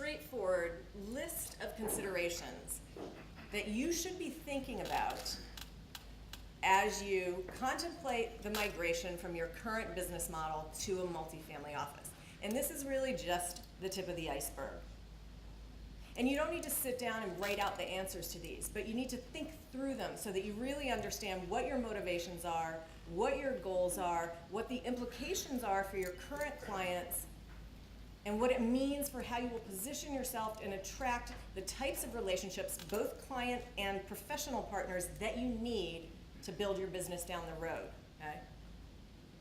straightforward list of considerations that you should be thinking about as you contemplate the migration from your current business model to a multifamily office. And this is really just the tip of the iceberg. And you don't need to sit down and write out the answers to these, but you need to think through them so that you really understand what your motivations are, what your goals are, what the implications are for your current clients, and what it means for how you will position yourself and attract the types of relationships, both client and professional partners, that you need to build your business down the road, okay?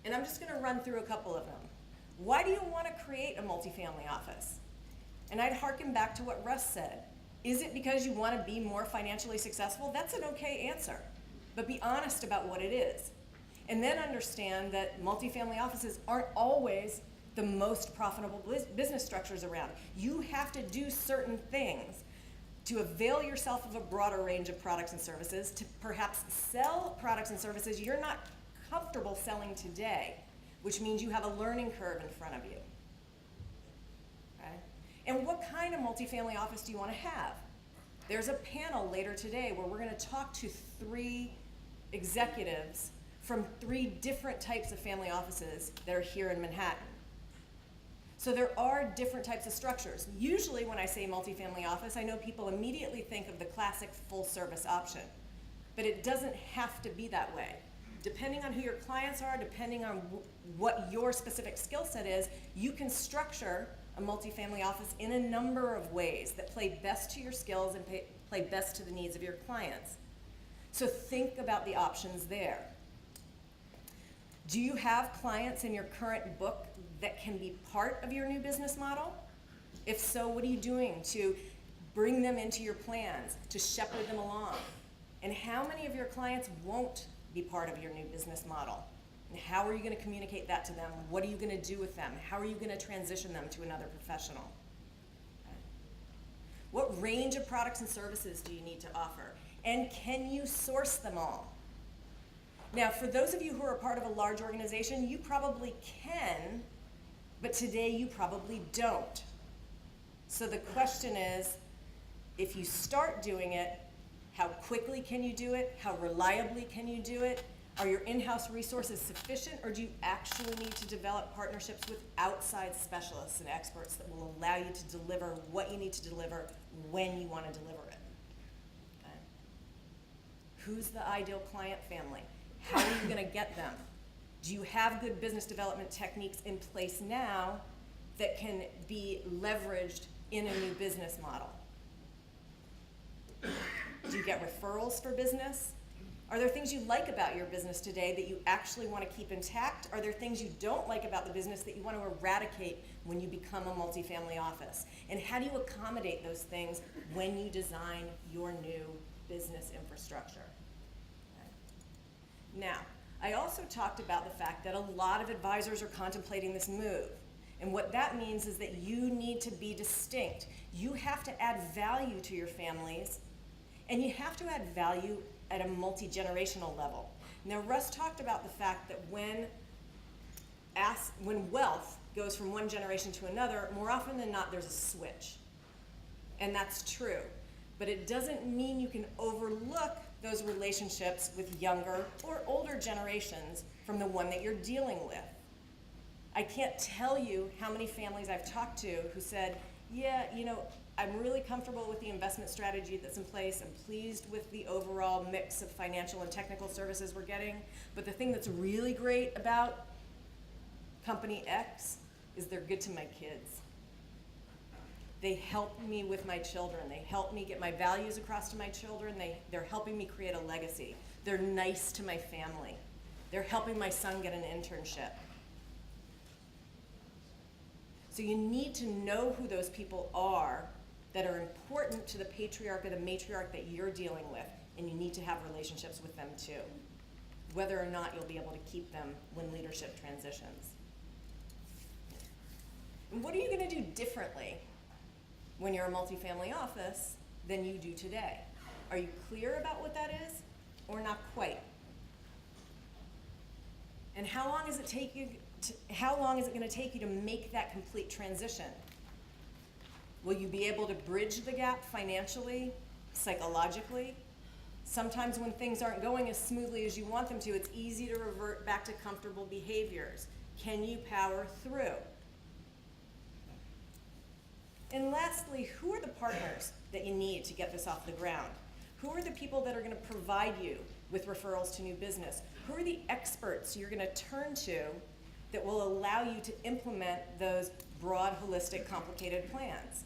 And I'm just gonna run through a couple of them. Why do you wanna create a multifamily office? And I'd harken back to what Russ said. Is it because you wanna be more financially successful? That's an okay answer, but be honest about what it is. And then understand that multifamily offices aren't always the most profitable business structures around. You have to do certain things to avail yourself of a broader range of products and services, to perhaps sell products and services you're not comfortable selling today, which means you have a learning curve in front of you. Okay? And what kind of multifamily office do you want to have? There's a panel later today where we're going to talk to 3 executives from 3 different types of family offices that are here in Manhattan. So there are different types of structures. Usually when I say multifamily office, I know people immediately think of the classic full-service option, but it doesn't have to be that way. Depending on who your clients are, depending on what your specific skill set is, you can structure a multifamily office in a number of ways that play best to your skills and play best to the needs of your clients. So think about the options there. Do you have clients in your current book that can be part of your new business model? If so, what are you doing to bring them into your plans, to shepherd them along? And how many of your clients won't be part of your new business model? And how are you going to communicate that to them? What are you going to do with them? How are you going to transition them to another professional? Okay. What range of products and services do you need to offer? And can you source them all? Now, for those of you who are part of a large organization, you probably can, but today you probably don't. So the question is, if you start doing it, how quickly can you do it? How reliably can you do it? Are your in-house resources sufficient, or do you actually need to develop partnerships with outside specialists and experts that will allow you to deliver what you need to deliver when you want to deliver it? Okay. Who's the ideal client family? How are you going to get them? Do you have good business development techniques in place now that can be leveraged in a new business model? Do you get referrals for business? Are there things you like about your business today that you actually want to keep intact? Are there things you don't like about the business that you want to eradicate when you become a multifamily office? And how do you accommodate those things when you design your new business infrastructure? Now, I also talked about the fact that a lot of advisors are contemplating this move. And what that means is that you need to be distinct. You have to add value to your families, and you have to add value at a multi-generational level. Now, Russ talked about the fact that when wealth goes from one generation to another, more often than not, there's a switch. And that's true. But it doesn't mean you can overlook those relationships with younger or older generations from the one that you're dealing with. I can't tell you how many families I've talked to who said, yeah, I'm really comfortable with the investment strategy that's in place. I'm pleased with the overall mix of financial and technical services we're getting. But the thing that's really great about Company X is they're good to my kids. They help me with my children. They help me get my values across to my children. They're helping me create a legacy. They're nice to my family. They're helping my son get an internship. So you need to know who those people are that are important to the patriarch or the matriarch that you're dealing with, and you need to have relationships with them too, whether or not you'll be able to keep them when leadership transitions. And what are you going to do differently when you're a multifamily office than you do today? Are you clear about what that is, or not quite? And how long is it going to take you to make that complete transition? Will you be able to bridge the gap financially, psychologically? Sometimes when things aren't going as smoothly as you want them to, it's easy to revert back to comfortable behaviors. Can you power through? And lastly, who are the partners that you need to get this off the ground? Who are the people that are going to provide you with referrals to new business? Who are the experts you're going to turn to that will allow you to implement those broad, holistic, complicated plans?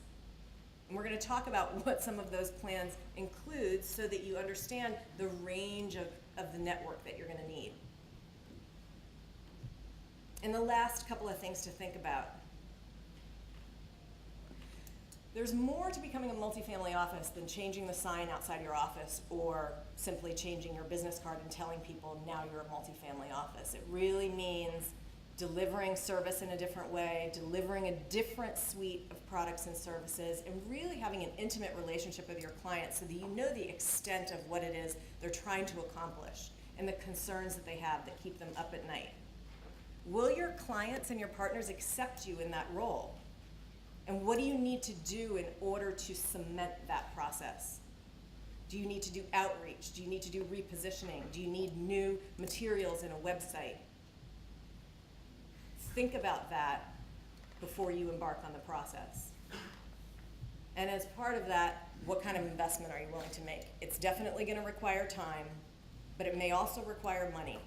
And we're going to talk about what some of those plans include so that you understand the range of the network that you're going to need. And the last couple of things to think about. There's more to becoming a multifamily office than changing the sign outside your office or simply changing your business card and telling people now you're a multifamily office. It really means delivering service in a different way, delivering a different suite of products and services, and really having an intimate relationship with your clients so that you know the extent of what it is they're trying to accomplish and the concerns that they have that keep them up at night. Will your clients and your partners accept you in that role? And what do you need to do in order to cement that process? Do you need to do outreach? Do you need to do repositioning? Do you need new materials in a website? Think about that before you embark on the process. And as part of that, what kind of investment are you willing to make? It's definitely going to require time, but it may also require money.